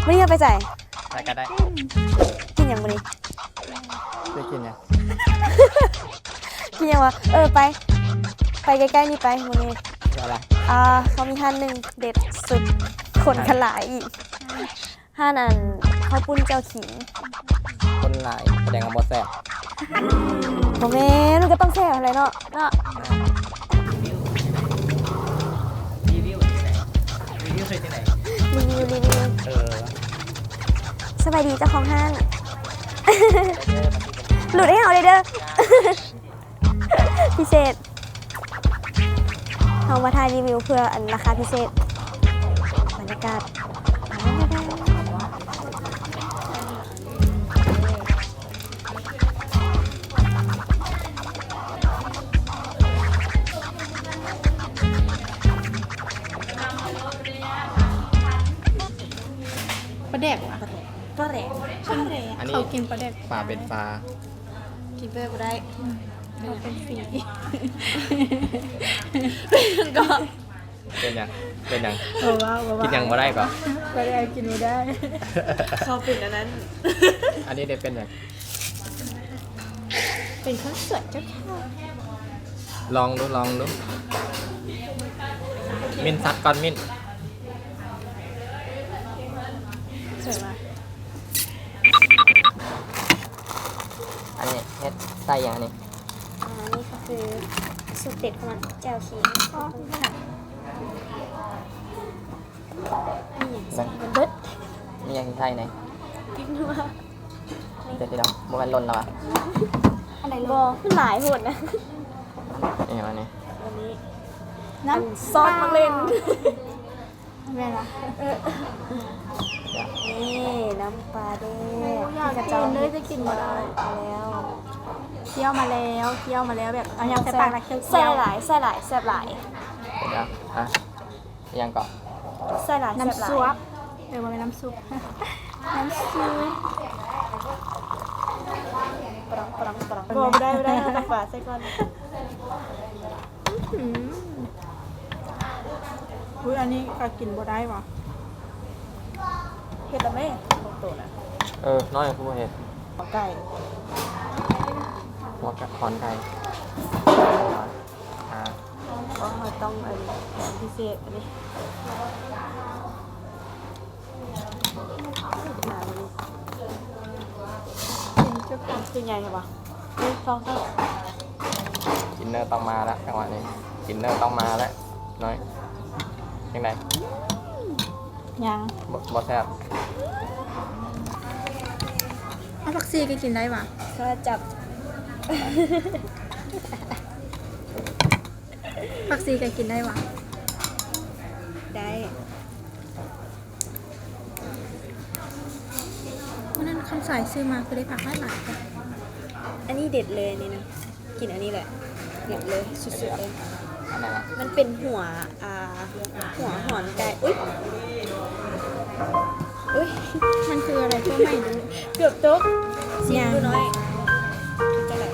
วันนี้เราไปใส่ ไปก็ได้ กินอย่างวันนี้ ไปกินเนี่ย กินอย่างวะไปใกล้ๆนี่ไปวันนี้ อะไร เขามีห้านหนึ่งเด็ดสุดคนขลายอีกห้านอันข้าวปุ้นเจ้าขิง คนหลายแสดงกับบอแซ่บ โมเมนต์ก็ต้องแซ่บอะไรเนาะรีวิวเคยที่ไหน รีวิว สบายดีเจ้าของห้าง หลุดให้เอาเลยเด้อ พิเศษเอามาถ่ายรีวิวเพื่ออันราคาพิเศษบรรยากาศปลาแดกว่ะ ก็แรง อันนี้ เขากินปลาแดก ปลาเป็นปลา กินเพื่อได้ เขาเป็นสี ก็ เป็นยังเป็นยัง ว้าว กินยังบ่ได้ก็ ปลาแดกกินไม่ได้ เขาเป็นอันนั้น อันนี้ได้เป็นยัง เป็นข้าวสวยเจ้าค่ะ ลองดูมินซัดก่อนมิน สวยว่ะ อันนี้เฮ็ดใส่ยังอันนี้ นี่ก็คือสูตรเด็ดของมันแจ่วขิงก็ค่ะนี่ใส่กันเบิด มียังใส่ไหน พริกนัว เดี๋ยวบ่แม่นหล่นแล้วอ่ะ อะไรบอมันหลายโหดนะ นี่อันนี้ วันนี้ น้ ซอสมาเล่น ำแม่ละ นี่น้ำปลาเด้ อยากกินเลยจะกินมาได้ แล้ว เคี่ยวมาแล้วแบบเอายังใส่ปากนะเคี่ยว ใส่หลายแซ่บหลาย เดี๋ยวอ่ะยังก่อน ใส่หลาย น้ำซุปมันเป็นน้ำซุป น้ำซุป ปรังบอกได้เอาตะฝาใส่ก่อนอุ้ยอันนี้ก็กินบ่ได้ว่ะ เห็ดละแม่ของตัวนะ น้อยผู้เฮ็ด ไก่ หัวกะคอนไก่อ่า ก็ต้องอันพิเศษอันนี้กินจุกกันกินใหญ่ใช่ปะนี่ฟองก็ กินเนอร์ต้องมาแล้วจังหวะนี้กินเนอร์ต้องมาแล้วน้อยยังไง ยัง บอแซ่บ เอาผักซีก็กินได้ว่ะ ถ้าจับ ผักซีก็กินได้ว่ะ ได้ วันนั้นคำสายซื้อมาคือได้ผักหลายๆค่ะ อันนี้เด็ดเลยนี่นะกินอันนี้แหละเด็ดเลยสุดๆเลย อันไหนล่ะ มันเป็นหัวหัวหอนไก่อุ้ย มันคืออะไรก็ไม่รู้ เกือบตกเสียงดูน้อยจะไหน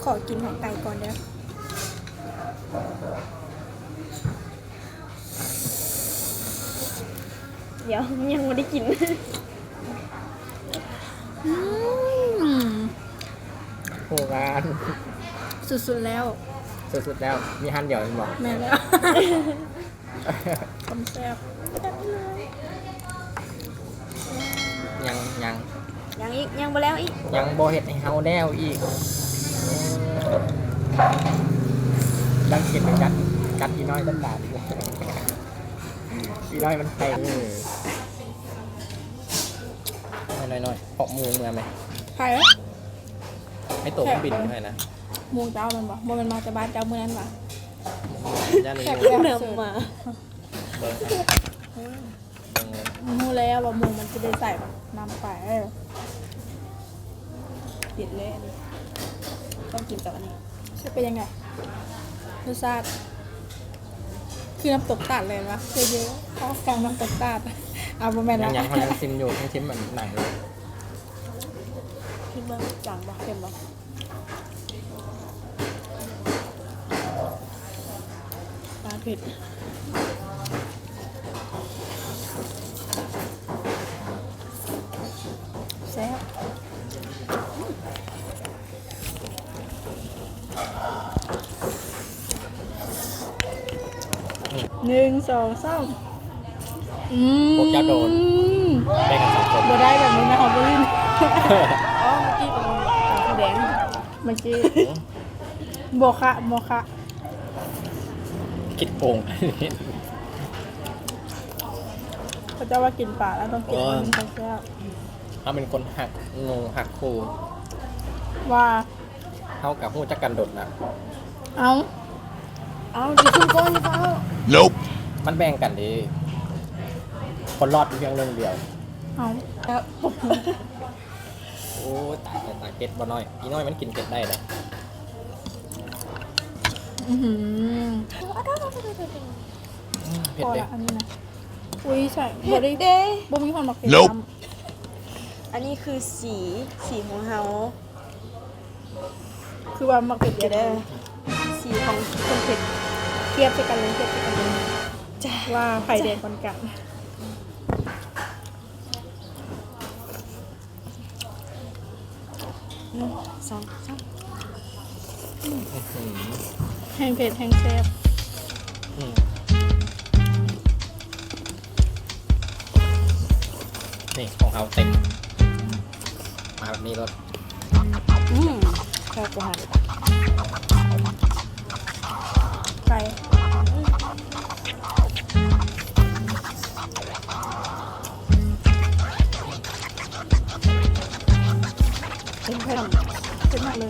ขอกินของไก่ก่อนเด้อ เดี๋ยวยังไม่ได้กิน โหงาน สุดๆแล้ว สุดๆแล้วมีฮันเดียวบอก แม่แล้วคำแซ่บ ยัง ยังอีกยังไปแล้วอีก ยังโบเห็ดให้เฮาแนวอีกดังกินกัดอีน้อยต้นบาทอีน้อยมันแพงน้อยๆเพาะมูมาไหม ใครอะ ให้ตัวเครื่องบินด้วยนะ หมูเจ้ามันบอกมันมาจากบ้านเจ้าเมืองนั้นวะ ย่านนี้ แซ่บ เดิมมา เบิ้ง หมูแล้วว่าหมูมันจะได้ใส่แบบน้ำไปติดเลยอันนี้ ต้องกินกับอันนี้ จะเป็นยังไงรสชาติคือน้ำตกตาดเลยวะเยอะๆข้าวกลางน้ำตกตาดเอาประมาณ ยั นั้ ง น ยังเขายังชิมอยู่ยังชิมเหมือนหนังเลย คิดว่าจางบ่เค็มบ่ ปลาเผ็ด 1 2 3พวกเจ้าโดนแบ่งกัน2 คน บ่ได้แบบนี้นะเขาบ่ลิน อ๋อเมื่อกี้เป็นการแสดง เมื่อกี้โมคะ คิดโกง เขาจะว่ากินปลาแล้วต้องกินอันนี้แซ่บ เขาเป็นคนหักงูหักครู ว่า เท่ากับหูจักกันโดดนะ เอ้า เอาดิคุณก้อนหรือเปล่า Nope. มันแบ่งกันดีคนรอดเพียงเรื่องเดียว เอ้า โอ้ตายเป็ดบ่น้อยอีน้อยมันกินเป็ดได้เลย อื้อหือ เผ็ด พอ เด้ ละอันนี้นะอุ้ยใส่ เผ็ บ่ ด ได้ เด้ บ่มีความหมักเผ็ด Nope ซ้ อันนี้คือสีของเฮา ำคือว่าหมักเผ็ด เดี๋ยวเด้อสีของคนเผ็ด เทียบไปกันเลยจ้ะว่าไข่แดงคนกัน 1 2 3 แห้งเผ็ดแห้งแซ่บ อืมนี่ของเขาเต็มมาแบบนี้รส แค่กว่าหัน ไก่ เผ็ดเผ็ด เผ็ดมากเลย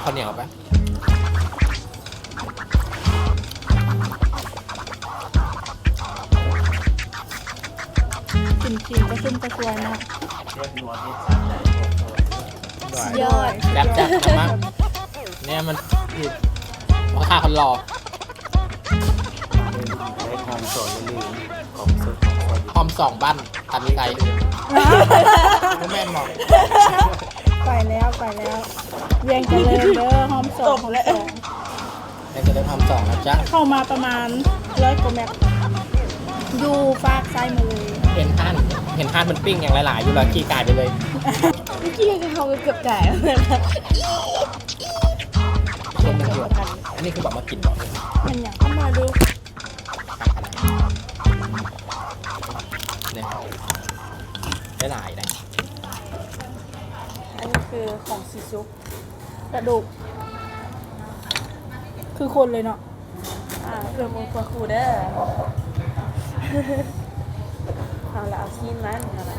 ข้าวเหนียวปะ กินกินกระชุ่มกระชวยมาก ด้วย ยอด แซ่บจัดมากเนี่ยมันผิดราคาคนรอ ได้ทำสอนลืมของสดของคน พร้อม2บ้านตันไกลก็แม่นบอก ไปแล้วเวียงเจริญเด้อหอมสองหอมสอง แม่จะได้ทำ2นะจ๊ะ เข้ามาประมาณ100 กว่าแมตช์อยู่ฟากซ้ายมือเลย เห็นท่านมันปิ้งอย่างหลายๆอยู่แล้วขี้กายไปเลย เมื่อกี้ยังเขาเกือบจ่ายแล้วนะ ลงมันเดือดอันนี้คือแบบมากินบอกเลย มันอย่างเข้ามาดู เนี่ยได้หลายได้ อันนี้คือของซีซุป กระดูก คือคนเลยเนาะ เรือมงคลครูเด้อเอาละเอาซีนมันเอาละ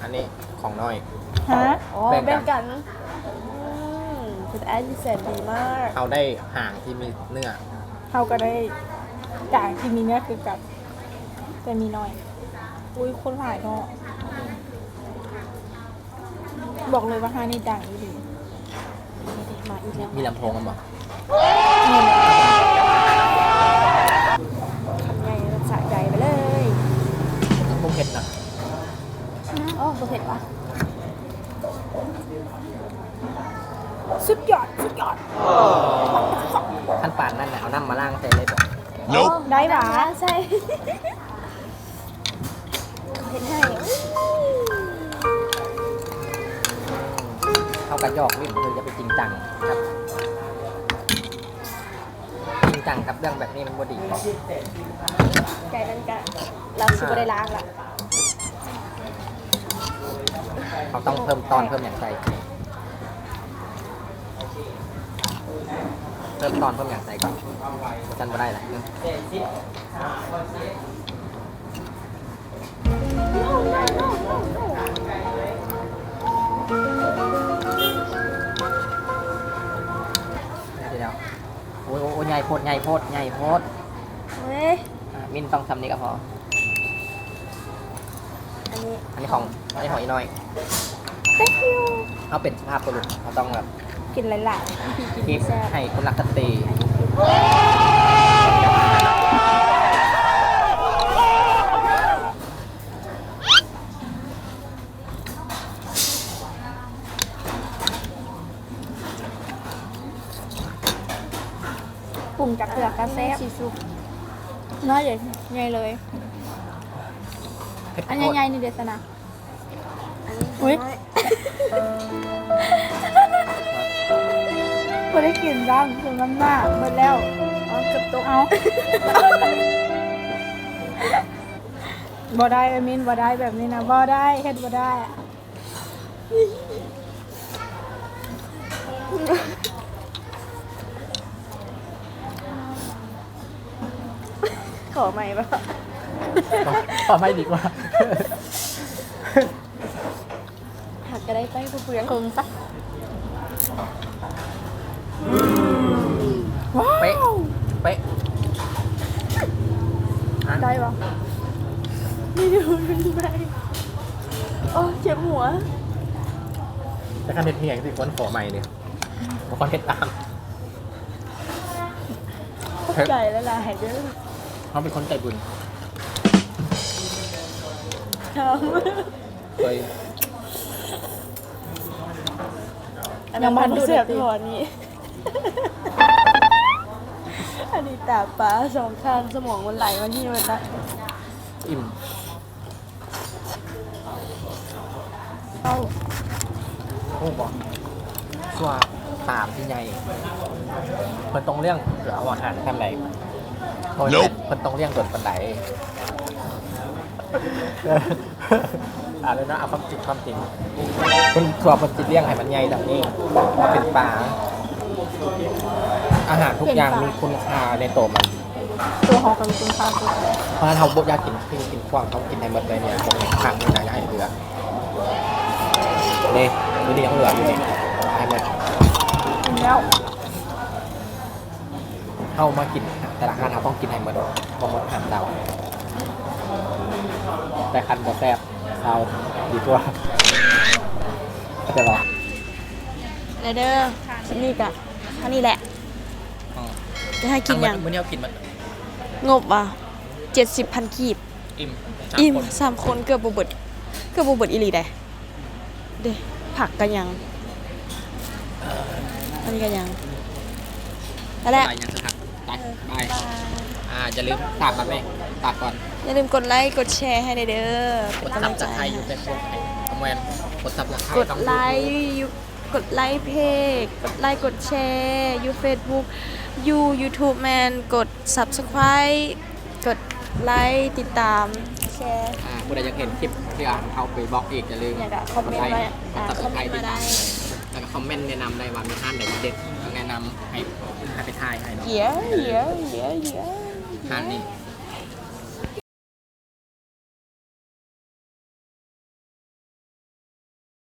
อันนี้ของน้อย ฮะ อ๋อ แบ่งกัน แบ่งกันคุณแอนนี่แสนดีมาก เอาได้ห่างที่มีเนื้อ เขาก็ได้จ่ายที่มีเนี้ยคือกับ แต่มีน้อย อุ้ยคนหลายเนาะบอกเลยว่าฮานี่ดังอีหลี มาอีกแล้ว มีลำโพงกันบอก ทำไงสะใจไปเลย พวกเผ็ดนะ อ๋อตัวเผ็ดปะ สุดยอด ขั้นป่านนั่นน่ะเอาน้ำมาล้างใส่เลยบอก Nope. ได้หรอ ใช่เห็นให้ เข้ากระยอกวิ่งคือจะไปจริงจังครับจริงจังกับเรื่องแบบนี้มันบ่ดีบอก ไก่นั่นกันเราชิบได้ล้างละ เขาต้องเพิ่มตอนเพิ่มอย่างใส่เพิ่มตอนเพิ่มอย่างใส่ก่อนจันบ่ได้แหละเดี๋ยวโอ้ยใหญ่โพด เว้ย มินต้องทำนี้ก็พอ อันนี้ อันนี้ของอีน้อย thank you เขาเป็นสภาพบุรุษเขาต้องแบบ กินหลายๆพี่กิน คีบ แซ่บ ให้คุณรักกันตี ปรุงจากเกลือกระแซ่บซีซุป น้อยใหญ่ใหญ่เลย เผ็ด อัน โคตร ใหญ่ๆนี่เด็ดนะ อุ๊ย ไม่ได้กินบ้างถึงน้ำหน้าเบิดแล้ว อ๋อเกือบตก เอาบ่ได้เอมินบ่ได้แบบนี้นะบ่ได้เฮ็ดบ่ได้อะ ขอใหม่ป่ะ ขอไม่ดีกว่า หักก็ได้ไปเพื่อน คงปะ เป๊ะ เป๊ะ ได้ปะ ไม่ดูมันไปโอ้เจ็บหัว แต่การเด็ดเพียงที่คนขอใหม่เนี่ยบางคนเฮ็ดตาม ใจแล้วล่ะหายเด้อ เขาเป็นคนใจบุญ ท เคย ำอันนั้นมันเสียบหัวนี้ อันนี้ตาปลาสองข้างสมองมันไหลมาที่มันนะ อิ่ม เอา โอ้บอกชัวตามที่ใหญ่มันตรงเรื่องเกี่ยวกับอาหารทำไรเพราะมันตรงเรื่องโดดบันไดเลยนะเอาความจริงคุณชัวมันจิตเลี้ยงให้มันใหญ่แบบนี้มันเป็นปลาอาหารทุกอย่างมีคุณค่าในตัวมัน ตัวหอกับคุณค่าตัว เพราะฉะนั้นเขาบอกอยากกินกว้างเขากินให้หมดเลยเนี่ยตรงนี้ทางนี้นะอย่าให้เหลือนี่ดูดิยังเหลืออยู่นี่ให้หมด กินแล้ว เข้ามากินแต่ละอาหารเราต้องกินให้หมดบ่หมดอาหารเราแต่คันบ่แซ่บเราดีกว่าเข้าใจปะ ไรเด้อชิ้นนี้กะอันนี้แหละ จะให้กินยัง มื้อนี้เอากินมัน งบอ่ะ70,000กีบ อิ่ม อิ่ม3 คนเกือบบ่เบิดอีหลีได้เด้ผักกันยัง อันนี้กันยังนั่นแหละ ไปยังสักครับไปอย่าลืมตากก่อนไหมตากก่อน อย่าลืมกดไลค์กดแชร์ให้ได้เด้อก ด เป็น ซั กำลั บ ง ส ใจ ไครต์อยู่เป็นพวกคอมเมนต์กดซับสไครต์ กดไลค์กดไลค์เพจกดไลค์กดแชร์ยู Facebook ยู YouTube แมนกด Subscribe กดไลค์ติดตามแชร์ ผู้ใดอยากเห็นคลิปที่อ่านเอาไปบล็อกอีกอย่าลืม อยากจะคอมเมนต์ไว้ กดซับ ค ส อม ไค เม ร น ต์ ต์ ติ มา ด ได้ ตามแล้วก็คอมเมนต์แนะนำได้ว่ามีท่านไหนเด็ดแนะนำให้ไปทายให้เนาะ เยอะ ท่านนี้